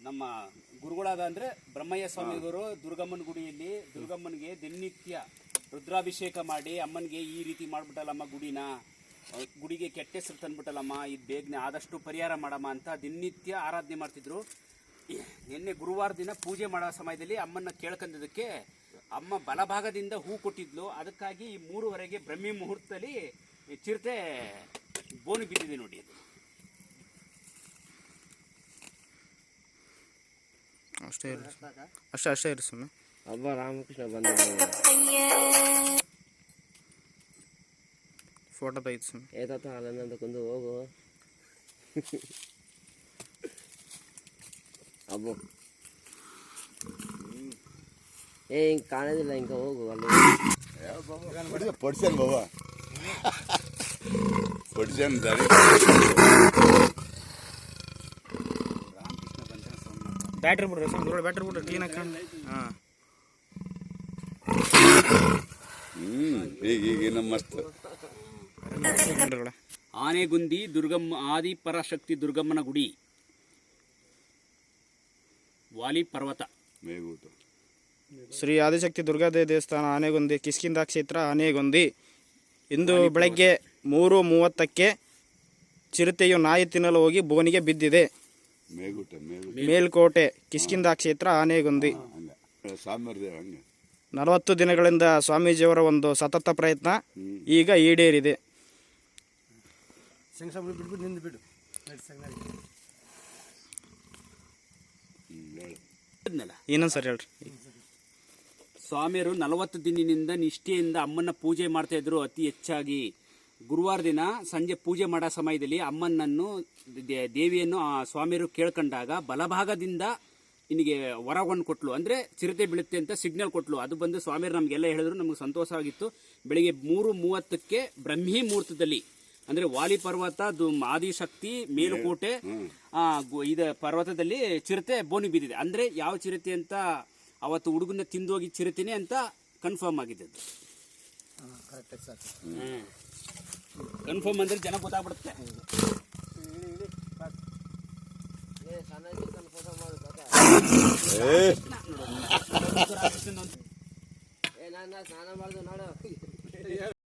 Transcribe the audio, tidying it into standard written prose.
ನಮ್ಮ ಗುರುಗಳಾದ ಅಂದ್ರೆ ಬ್ರಹ್ಮಯ್ಯ ಸ್ವಾಮಿಗಳು ದುರ್ಗಮ್ಮನ ಗುಡಿಯಲ್ಲಿ ದುರ್ಗಮ್ಮನಿಗೆ ದಿನನಿತ್ಯ ರುದ್ರಾಭಿಷೇಕ ಮಾಡಿ ಅಮ್ಮನಿಗೆ ಈ ರೀತಿ ಮಾಡ್ಬಿಟ್ಟಲ್ಲಮ್ಮ ಗುಡಿಗೆ ಕೆಟ್ಟ ಹೆಸರು ತಂದ್ಬಿಟ್ಟಲ್ಲಮ್ಮ ಇದು ಬೇಗನೆ ಆದಷ್ಟು ಪರಿಹಾರ ಮಾಡಮ್ಮ ಅಂತ ದಿನನಿತ್ಯ ಆರಾಧನೆ ಮಾಡ್ತಿದ್ರು. ನಿನ್ನೆ ಗುರುವಾರ ದಿನ ಪೂಜೆ ಮಾಡೋ ಸಮಯದಲ್ಲಿ ಅಮ್ಮನ ಕೇಳ್ಕೊಂಡದಕ್ಕೆ ಅಮ್ಮ ಬಲಭಾಗದಿಂದ ಹೂ ಕೊಟ್ಟಿದ್ಲು. ಅದಕ್ಕಾಗಿ ಈ 3:15 ಬ್ರಹ್ಮಿ ಮುಹೂರ್ತದಲ್ಲಿ ಚಿರತೆ ಬೋನು ಬಿದ್ದಿದೆ ನೋಡಿ. ಅಷ್ಟೇ ಇರಿ ಸುಮ್ಮನೆ. ಹಬ್ಬ ರಾಮಕೃಷ್ಣ ಬಂದ ಫೋಟೋ ತೆಗೆದು ಸುಮ್ಮನೆ ಏತಾತ ಅಲ್ಲಂದಕ್ಕೊಂದು ಹೋಗು ಅಬ್ಬು ಹಿಂಗೆ ಕಾಣೋದಿಲ್ಲ ಹಿಂಗೆ ಹೋಗು ಅಲ್ಲಿ ಪಡ್ಸನ್ ಬಾಬಾ ಪಡ್ಸನ್ ದಾರಿ ಬ್ಯಾಟ್ರಿ ಬಿಡ್ರಿ ಬ್ಯಾಟ್ರಿ ಬಿಡ್ರಿ ಕ್ಲೀನಾಗಿ ಕಾಣ. ಹಾಂ ಈಗಿನ ಮಸ್ತ್ ಆನೆಗುಂದಿ ದುರ್ಗಮ್ಮ ಆದಿಪರಾಶಕ್ತಿ ದುರ್ಗಮ್ಮನ ಗುಡಿ, ವಾಲಿ ಪರ್ವತ, ಮೇಗೂಟ. ಶ್ರೀ ಆದಿಶಕ್ತಿ ದುರ್ಗಾದೇವಿ ದೇವಸ್ಥಾನ, ಆನೆಗುಂದಿ, ಕಿಷ್ಕಿಂಧ ಕ್ಷೇತ್ರ, ಆನೆಗುಂದಿ. ಇಂದು ಬೆಳಗ್ಗೆ 3:30ಕ್ಕೆ ಚಿರತೆಯು ನಾಯಿ ತಿನ್ನಲು ಹೋಗಿ ಬೋನಿಗೆ ಬಿದ್ದಿದೆ. ಮೇಲ್ಕೋಟೆ, ಕಿಷ್ಕಿಂಧ ಕ್ಷೇತ್ರ, ಆನೆಗುಂದಿ. 40 ದಿನಗಳಿಂದ ಸ್ವಾಮೀಜಿಯವರ ಒಂದು ಸತತ ಪ್ರಯತ್ನ ಈಗ ಈಡೇರಿದೆ. ಏನನ್ ಸರ್ ಹೇಳ್ರಿ. ಸ್ವಾಮಿಯರು 40 ದಿನದಿಂದ ನಿಷ್ಠೆಯಿಂದ ಅಮ್ಮನ ಪೂಜೆ ಮಾಡ್ತಾ ಇದ್ರು. ಅತಿ ಹೆಚ್ಚಾಗಿ ಗುರುವಾರ ದಿನ ಸಂಜೆ ಪೂಜೆ ಮಾಡೋ ಸಮಯದಲ್ಲಿ ಅಮ್ಮನನ್ನು ದೇವಿಯನ್ನು ಸ್ವಾಮಿಯರು ಕೇಳ್ಕೊಂಡಾಗ ಬಲಭಾಗದಿಂದ ನಿನಗೆ ವರವನ್ನು ಕೊಟ್ಲು, ಅಂದರೆ ಚಿರತೆ ಬೀಳುತ್ತೆ ಅಂತ ಸಿಗ್ನಲ್ ಕೊಟ್ಲು. ಅದು ಬಂದು ಸ್ವಾಮಿಯರು ನಮಗೆಲ್ಲ ಹೇಳಿದ್ರು, ನಮಗೆ ಸಂತೋಷವಾಗಿತ್ತು. ಬೆಳಿಗ್ಗೆ 3:30ಕ್ಕೆ ಬ್ರಹ್ಮಿ ಮುಹೂರ್ತದಲ್ಲಿ, ಅಂದರೆ ವಾಲಿ ಪರ್ವತ, ಆದಿಶಕ್ತಿ, ಮೇಲುಕೋಟೆ ಇದು ಪರ್ವತದಲ್ಲಿ ಚಿರತೆ ಬೋನಿ ಬಿದ್ದಿದೆ. ಅಂದರೆ ಯಾವ ಚಿರತೆ ಅಂತ ಅವತ್ತು ಹುಡುಗನ ತಿಂದೋಗಿ ಚಿರತೆನೆ ಅಂತ ಕನ್ಫರ್ಮ್ ಆಗಿದೆ. ಕನ್ಫರ್ಮ್ ಅಂದರೆ ಜನ ಗೊತ್ತಾಗ್ಬಿಡುತ್ತೆ. ಸ್ನಾನ ಮಾಡ್ದು ನೋಡು.